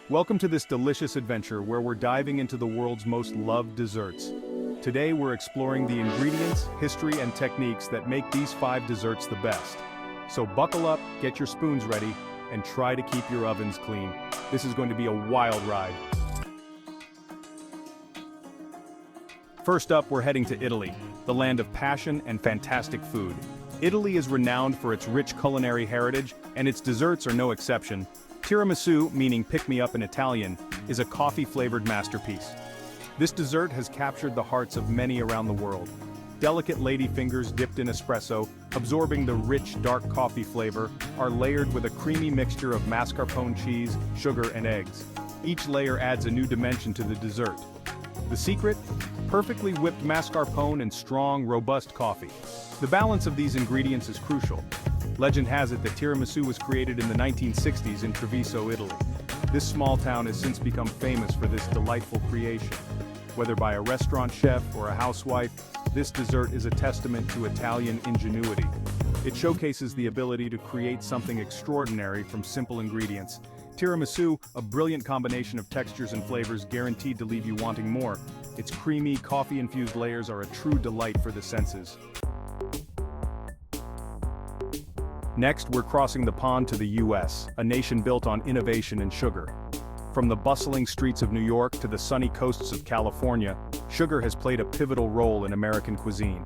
Welcome to this delicious adventure where we're diving into the world's most loved desserts. Today we're exploring the ingredients, history, and techniques that make these 5 desserts the best. So buckle up, get your spoons ready, and try to keep your ovens clean. This is going to be a wild ride. First up, we're heading to Italy, the land of passion and fantastic food. Italy is renowned for its rich culinary heritage, and its desserts are no exception. Tiramisu, meaning pick-me-up in Italian, is a coffee-flavored masterpiece. This dessert has captured the hearts of many around the world. Delicate ladyfingers dipped in espresso, absorbing the rich dark coffee flavor, are layered with a creamy mixture of mascarpone cheese, sugar, and eggs. Each layer adds a new dimension to the dessert. The secret? Perfectly whipped mascarpone and strong, robust coffee. The balance of these ingredients is crucial. Legend has it that tiramisu was created in the 1960s in Treviso, Italy. This small town has since become famous for this delightful creation. Whether by a restaurant chef or a housewife, this dessert is a testament to Italian ingenuity. It showcases the ability to create something extraordinary from simple ingredients. Tiramisu, a brilliant combination of textures and flavors guaranteed to leave you wanting more. Its creamy, coffee-infused layers are a true delight for the senses. Next, we're crossing the pond to the US, a nation built on innovation and sugar. From the bustling streets of New York to the sunny coasts of California, sugar has played a pivotal role in American cuisine.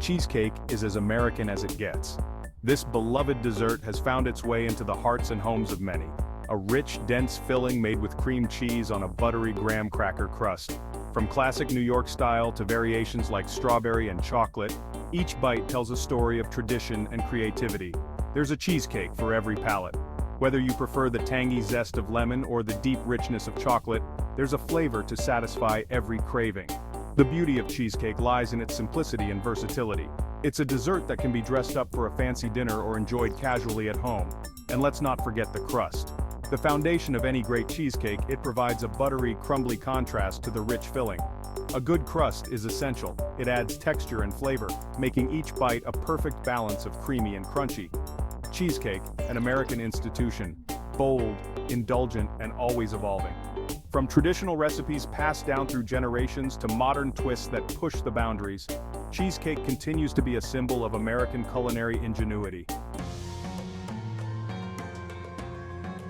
Cheesecake is as American as it gets. This beloved dessert has found its way into the hearts and homes of many. A rich, dense filling made with cream cheese on a buttery graham cracker crust. From classic New York style to variations like strawberry and chocolate, each bite tells a story of tradition and creativity. There's a cheesecake for every palate. Whether you prefer the tangy zest of lemon or the deep richness of chocolate, there's a flavor to satisfy every craving. The beauty of cheesecake lies in its simplicity and versatility. It's a dessert that can be dressed up for a fancy dinner or enjoyed casually at home. And let's not forget the crust. The foundation of any great cheesecake, it provides a buttery, crumbly contrast to the rich filling. A good crust is essential. It adds texture and flavor, making each bite a perfect balance of creamy and crunchy. Cheesecake, an American institution, bold, indulgent, and always evolving. From traditional recipes passed down through generations to modern twists that push the boundaries, cheesecake continues to be a symbol of American culinary ingenuity.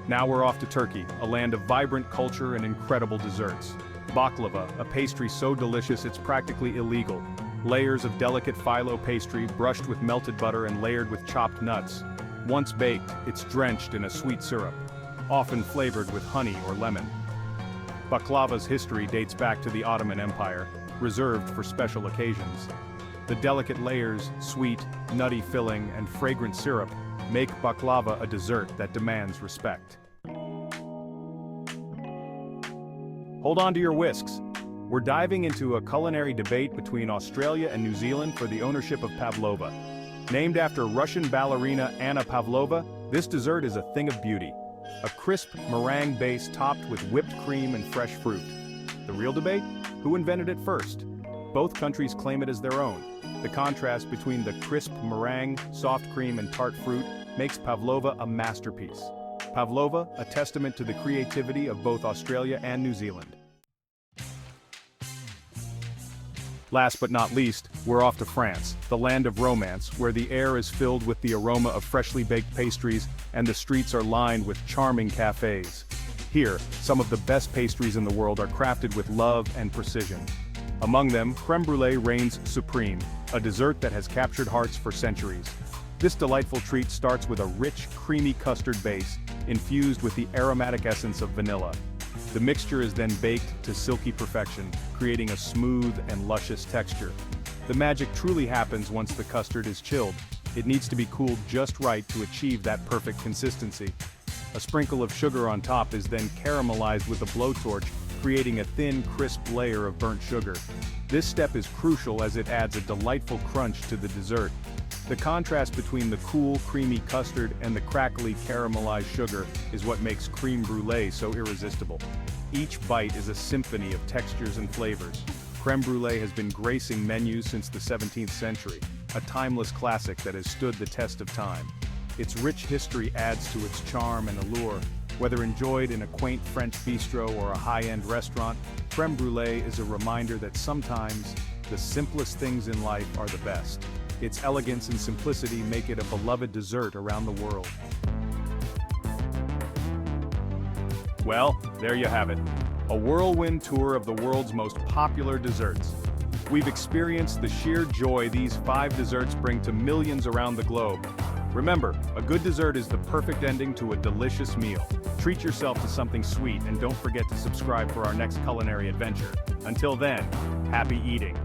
Now we're off to Turkey, a land of vibrant culture and incredible desserts. Baklava, a pastry so delicious it's practically illegal. Layers of delicate phyllo pastry brushed with melted butter and layered with chopped nuts. Once baked, it's drenched in a sweet syrup, often flavored with honey or lemon. Baklava's history dates back to the Ottoman Empire, reserved for special occasions. The delicate layers, sweet, nutty filling, and fragrant syrup make baklava a dessert that demands respect. Hold on to your whisks. We're diving into a culinary debate between Australia and New Zealand for the ownership of pavlova. Named after Russian ballerina Anna Pavlova, this dessert is a thing of beauty. A crisp meringue base topped with whipped cream and fresh fruit. The real debate? Who invented it first? Both countries claim it as their own. The contrast between the crisp meringue, soft cream, and tart fruit makes pavlova a masterpiece. Pavlova, a testament to the creativity of both Australia and New Zealand. Last but not least, we're off to France, the land of romance, where the air is filled with the aroma of freshly baked pastries and the streets are lined with charming cafes. Here, some of the best pastries in the world are crafted with love and precision. Among them, creme brulee reigns supreme, a dessert that has captured hearts for centuries. This delightful treat starts with a rich, creamy custard base, infused with the aromatic essence of vanilla. The mixture is then baked to silky perfection, creating a smooth and luscious texture. The magic truly happens once the custard is chilled. It needs to be cooled just right to achieve that perfect consistency. A sprinkle of sugar on top is then caramelized with a blowtorch, creating a thin, crisp layer of burnt sugar. This step is crucial as it adds a delightful crunch to the dessert. The contrast between the cool, creamy custard and the crackly, caramelized sugar is what makes creme brulee so irresistible. Each bite is a symphony of textures and flavors. Creme brulee has been gracing menus since the 17th century, a timeless classic that has stood the test of time. Its rich history adds to its charm and allure, Whether enjoyed in a quaint French bistro or a high-end restaurant, creme brulee is a reminder that sometimes the simplest things in life are the best. Its elegance and simplicity make it a beloved dessert around the world. Well, there you have it. A whirlwind tour of the world's most popular desserts. We've experienced the sheer joy these 5 desserts bring to millions around the globe. Remember, a good dessert is the perfect ending to a delicious meal. Treat yourself to something sweet and don't forget to subscribe for our next culinary adventure. Until then, happy eating.